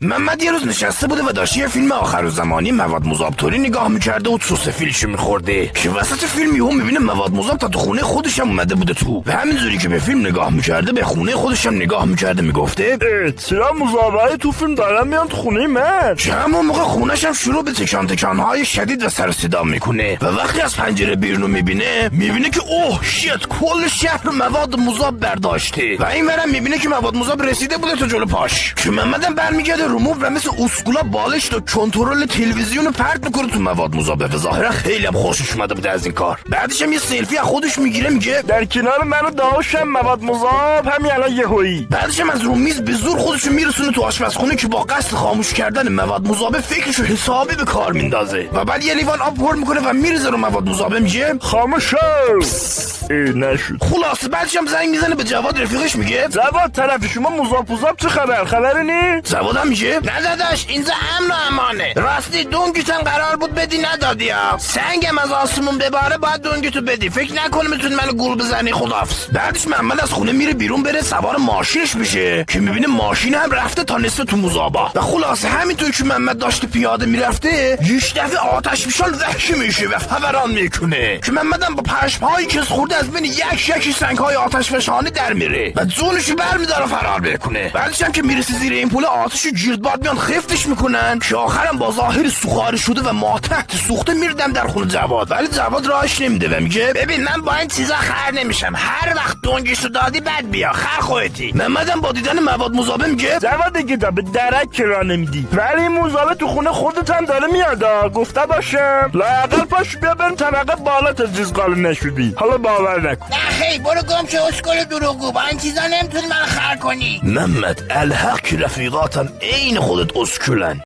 محمد یه روز نشسته بوده و داشت یه فیلم آخرالزمانی مواد مذابطوری نگاه میکرده و سوسفیلشو میخورده که وسط فیلم یهو میبینه مواد مذاب تا تو خونه خودش هم اومده بوده تو و همینجوری که به فیلم نگاه میکرده به خونه خودش هم نگاه میکرده میگفته چرا مذابای تو فیلم دارن میان تو خونه من؟ که همون موقع خونش هم شروع به تکانهای شدید و سر و صدا میکنه و وقتی از پنجره بیرون میبینه که اوه شیت کل شهر مواد مذاب برداشته و این ورم میبینه که مواد مذاب رسیده بوده تا جلو پاش که محمدم برمیگرده رومو و مثل اسکولا بالش و کنترل تلویزیون رو پرت میکنه تو مواد مذاب و ظاهرا خیلی هم خوشش اومده بوده از این کار. بعدش هم یه سلفی از خودش میگیره میگه در کنار منو داشتم مواد مذاب همین الان یهویی. بعدش هم از رو میز به زور خودشو میرسونه تو آشپزخونه که با قصد خاموش کردن مواد مذاب فکرشو حسابی به کار میندازه و بعد یه لیوان آب پر میکنه و میریزه رو مواد مذاب میگه خاموش شو. نشد. خلاصه بعدش هم زنگ میزنه به جواد رفیقش میگه جواد طرف شما مذاب چه خبری نی؟ جواد هم میگه نه داداش اینجا امن و امانه. راستی دونگیتن قرار بود بدی ندادی ها. سنگم از آسمون بباره باید دونگیتو بدی. فکر نکنه میتونی منو گول بزنی. خداحافظ. بعدش محمد از خونه میره بیرون بره سوار ماشینش بشه که میبینه ماشین هم رفته تا نصف تو مذابا و خلاصه همینطور که محمد داشته پیاده میرفته یک دفعه آتش میشان وحشی میشه و فوران میکنه که محمدم با پشمهایی که خورده از بین یکی سنگ‌های آتش فشانی در میره و جونشو برمیداره فرار بکنه. بعدش هم که میرسه زیر این پول آتش گیردباد میان خفتش میکنن که آخرم با ظاهر سوخاری شده و ماتحت سوخته میردم در خونه جواد ولی جواد راهش نمیده و میگه ببین من با این چیزا خر نمیشم. هر وقت دونگیشو دادی بعد بیا خر خودتی. محمدم با دیدن مواد مذاب میگه جواد دیگه به درک کرا نمیدی ولی مذاب تو خونه خودت هم داره میاد گفته باشم لااقل پاش بیا بریم طبقه بالا تا جزقال نشدی. حالا باور نکن. نه خیلی برو گم شو اسکل دروغگو. با این چیزا نمیتونی منو خر کنی. محمد الحق رفیقاتم عین خودت اسکولن.